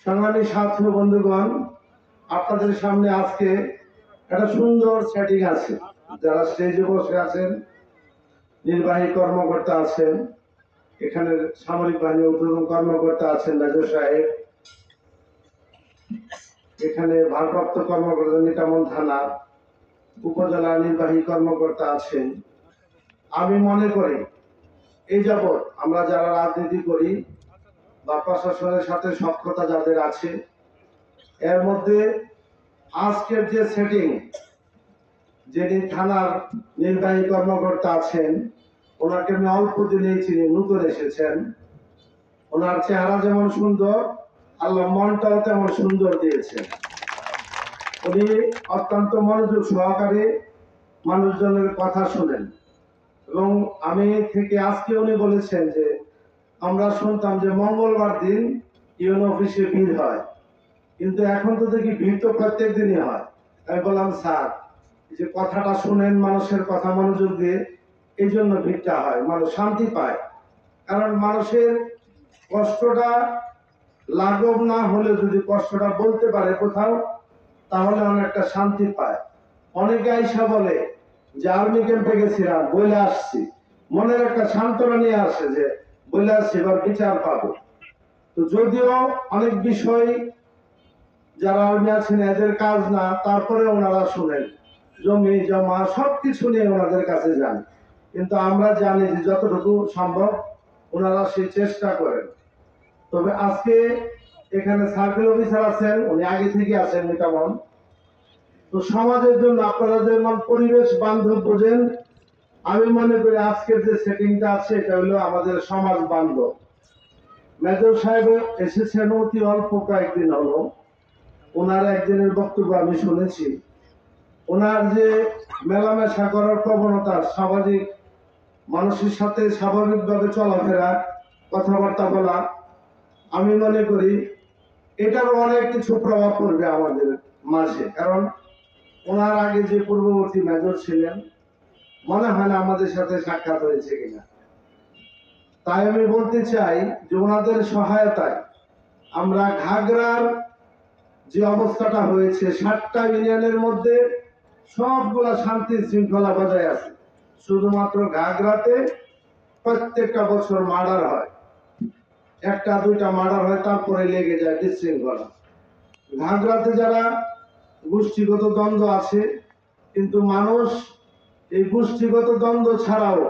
সংগ্রামী ছাত্র বন্ধুগণ, আপনাদের সামনে আজকে একটা সুন্দর সেটিং আছে। যারা স্টেজে বসে আছেন, নির্বাহী কর্মকর্তা আছেন, এখানে সামরিক বাহিনী ঊর্ধ্বতন কর্মকর্তা আছেন, মেজর সাহেব, এখানে ভারপ্রাপ্ত কর্মকর্তা নিটামন থানা উপজেলা নির্বাহী কর্মকর্তা আছেন। আমি মনে করি এই যাবৎ আমরা যারা রাজনীতি করি বা প্রশাসনের সাথে সক্ষতা যাদের আছে, এর মধ্যে আজকের যে সেটিং, যিনি থানার নির্বাহী কর্মকর্তা আছেন, ওনাকে আমি অল্প দিনেই চিনি, নতুন এসেছেন। ওনার চেহারা যেমন সুন্দর, আল্লাহ মনটাও তেমন সুন্দর দিয়েছেন। উনি অত্যন্ত মনোযোগ সহকারে মানুষজনের কথা শুনেন এবং আমি থেকে আজকে উনি বলেছেন যে আমরা শুনতাম যে মঙ্গলবার দিন ইউনো অফিসে ভিড় হয়, কিন্তু এখন তো দেখি ভিড় তো প্রত্যেক দিনই হয়। আমি বললাম, স্যার, যে কথাটা শুনেন, মানুষের কথা মনোযোগ দিয়ে, এই জন্য ভিড়টা হয়, মানুষ শান্তি পায়। কারণ মানুষের কষ্টটা লাঘব না হলে যদি কষ্টটা বলতে পারে কোথাও, তাহলে অনেকটা শান্তি পায়। অনেকে আইসা বলে যে আর্মি ক্যাম্পে গেছিলাম, বলে আসছি, মনের একটা সান্ত্বনা নিয়ে আসে যে বলে আসছি, এবার বিচার পাবো। তো যদিও অনেক বিষয় যারা আর্মি আছেন এদের কাজ না, তারপরে ওনারা শুনেন, জমি জমা সবকিছু নিয়ে ওনাদের কাছে যান। কিন্তু আমরা জানি যে যতটুকু সম্ভব ওনারা সেই চেষ্টা করেন। তবে আজকে এখানে সার্কেল অফিসার আছেন, উনি আগে থেকে আছেন নিটামন। তো সমাজের জন্য আপনারা যেমন পরিবেশ বান্ধব বোঝেন, আমি মনে করি আজকের যে সেটিংটা আছে এটা হলো আমাদের সমাজ বান্ধব। মেজর সাহেব এসেছেন অতি অল্প কয়েকদিন হলো। ওনার একদিনের বক্তব্য আমি শুনেছি। ওনার যে মেলামেশা করার প্রবণতা, সামাজিক মানুষের সাথে স্বাভাবিকভাবে চলাফেরা, কথাবার্তা বলা, আমি মনে করি এটারও অনেক কিছু প্রভাব পড়বে আমাদের মাঝে। কারণ ওনার আগে যে পূর্ববর্তী মেজর ছিলেন, মনে হয় না আমাদের সাথে সাক্ষাৎ হয়েছে কিনা। তাই আমি বলতে চাই যে ওনাদের সহায়তায় আমরা ঘাগড়ার যে অবস্থাটা হয়েছে, 7টা ইউনিয়নের মধ্যে সবগুলা শান্তি শৃঙ্খলা বজায় আছে। শুধুমাত্র ঘাগড়াতে প্রত্যেকটা বছর মার্ডার হয়, 1-2টা মার্ডার হয়, তারপরে লেগে যায় বিশৃঙ্খলা। ঘাগড়াতে যারা গোষ্ঠীগত দ্বন্দ্ব আছে, কিন্তু মানুষ এই গোষ্ঠীগত দ্বন্দ্ব ছাড়াও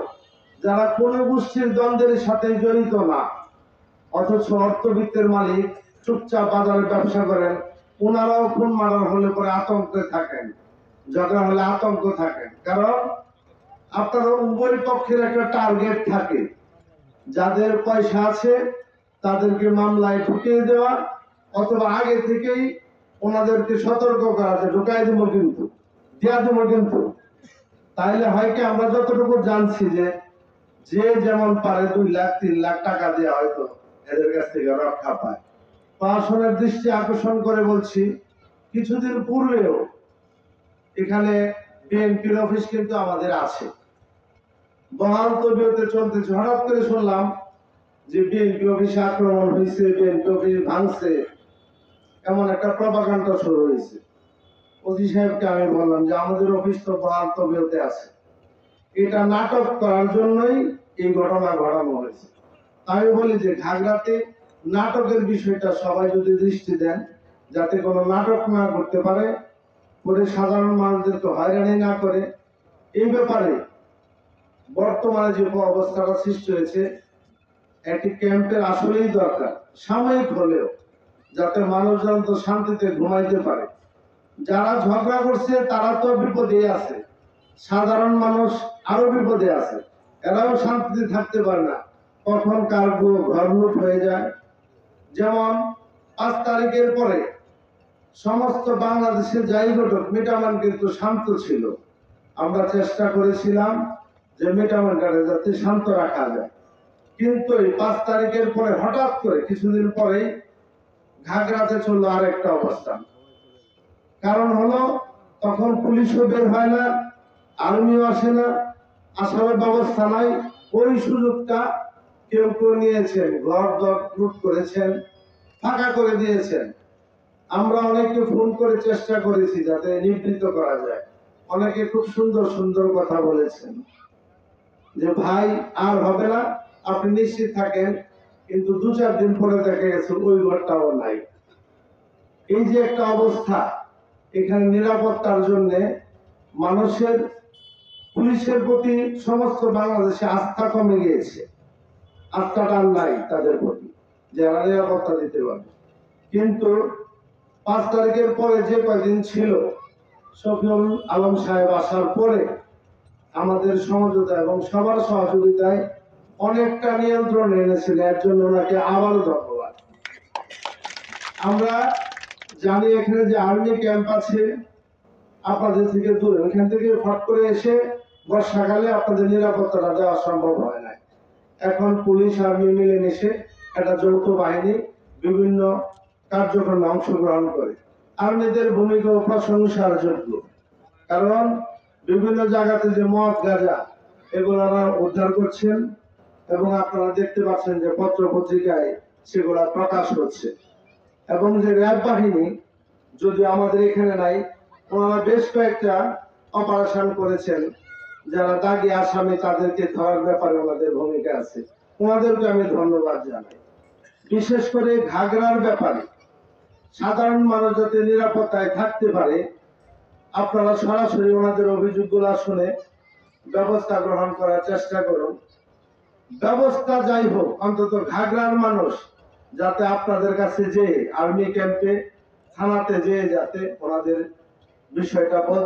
যারা কোনো গোষ্ঠীর দ্বন্দ্বের সাথে জড়িত না, অথচ অর্থবিত্তের মালিক, চুপচাপ বাজারে ব্যবসা করেন, ওনারাও খুন মারার হলে পরে আতঙ্কে থাকেন, ঝগড়া হলে আতঙ্ক থাকেন। কারণ আপনারা উভয় পক্ষের একটা টার্গেট থাকে, যাদের পয়সা আছে তাদেরকে মামলায় ঢুকিয়ে দেওয়া, অথবা আগে থেকেই ওনাদেরকে সতর্ক করা যে ঢুকাই দেবো কিন্তু, দিয়া দেবো কিন্তু। তাইলে হয় কি, আমরা যতটুকু জানছি যে যে যেমন পারে 2 লাখ 3 লাখ টাকা দিয়ে হয়তো এদের কাছ থেকে রক্ষা পায়। প্রশাসনের দৃষ্টি আকর্ষণ করে বলছি, কিছুদিন পূর্বেও এখানে বিএনপির অফিস কিন্তু আমাদের আছে, বহাল তবিয়তে চলতেছে। হঠাৎ করে শুনলাম যে বিএনপি অফিসে আক্রমণ হয়েছে, বিএনপি অফিস ভাঙছে, এমন একটা প্রপাগান্ডা শুরু হয়েছে। ওসি সাহেবকে আমি বললাম যে আমাদের অফিস তো বহাল তবিয়তে আছে, এটা নাটক করার জন্যই এই ঘটনা ঘটানো হয়েছে। আমি বলি যে ঘাগড়াতে নাটকের বিষয়টা সবাই যদি দৃষ্টি দেন, যাতে কোনো নাটক না করতে পারে, করে সাধারণ মানুষদেরকে হয়রানি না করে, এই ব্যাপারে বর্তমানে যে অবস্থাটা সৃষ্টি হয়েছে, একটি ক্যাম্পের আসলেই দরকার, সাময়িক হলেও, যাতে মানুষজন তো শান্তিতে ঘুমাইতে পারে। যারা ঝগড়া করছে তারা তো বিপদে আছে, সাধারণ মানুষ আরো বিপদে আছে, এরাও শান্তিতে থাকতে পারে না, কখন কার ঘর লুট হয়ে যায়। যেমন 5 তারিখের পরে সমস্ত বাংলাদেশে যাই ঘটুক, মিটামান কিন্তু শান্ত ছিল। আমরা চেষ্টা করেছিলাম যে মিটামানটাকে যাতে শান্ত রাখা যায়, কিন্তু এই 5 তারিখের পরে হঠাৎ করে কিছুদিন পরেই ঘাগড়াতে চললো আরেকটা অবস্থান। কারণ হলো তখন পুলিশও বের হয় না, আর্মিও আসে না, আসার ব্যবস্থা নাই। ওই সুযোগটা কেউ কেউ নিয়েছেন, ঘর দর লুট করেছেন, ফাঁকা করে দিয়েছেন। আমরা অনেককে ফোন করে চেষ্টা করেছি যাতে নিবৃত্ত করা যায়। অনেকে খুব সুন্দর সুন্দর কথা বলেছেন যে ভাই আর হবে না, আপনি নিশ্চিত থাকেন। কিন্তু 2-4 দিন পরে দেখা গেছে ওই ঘরটাও নাই। এই যে একটা অবস্থা, এখানে নিরাপত্তার জন্য মানুষের পুলিশের প্রতি সমস্ত বাংলাদেশে আস্থা কমে গিয়েছে। আস্থাটা আর নাই তাদের প্রতি, যারা নিরাপত্তা দিতে পারবে। কিন্তু 5 তারিখের পরে যে কয়েকদিন ছিল, শফিউল আলম সাহেব আসার পরে আমাদের সমঝোতা এবং সবার সহযোগিতায় অনেকটা নিয়ন্ত্রণ এনেছিল। এর জন্য ওনাকে আবারও ধন্যবাদ। আমরা জানি এখানে যে আর্মি ক্যাম্প আছে আপনাদের থেকে দূরে, ওইখান থেকে ফট করে এসে বর্ষাকালে আপনাদের নিরাপত্তাটা দেওয়া সম্ভব হয় না। এখন পুলিশ আর্মি মিলেমিশে একটা যৌথ বাহিনী বিভিন্ন কার্যক্রমে অংশগ্রহণ করে। আর্মিদের ভূমিকা প্রশংসার যোগ্য, কারণ বিভিন্ন জায়গাতে যে মদ গাঁজা এগুলো উদ্ধার করছেন এবং আপনারা দেখতে পাচ্ছেন যে পত্র পত্রিকায় সেগুলা প্রকাশ হচ্ছে। এবং যে র্যাব বাহিনী যদি আমাদের এখানে নাই, ওনারা বেশ কয়েকটা অপারেশন করেছেন। যারা দাগি আসামি তাদেরকে ধরার ব্যাপারে ওনাদের ভূমিকা আছে, ওনাদেরকে আমি ধন্যবাদ জানাই। বিশেষ করে ঘাগড়ার ব্যাপারে সাধারণ মানুষ যাতে নিরাপত্তায় থাকতে পারে, আপনারা সরাসরি ওনাদের অভিযোগগুলো শুনে ব্যবস্থা গ্রহণ করার চেষ্টা করুন। ব্যবস্থা যাই হোক, অন্তত ঘাগড়ার মানুষ যাতে আপনাদের কাছে যে আর্মি ক্যাম্পে থানাতে যেয়ে যাতে ওনাদের বিষয়টা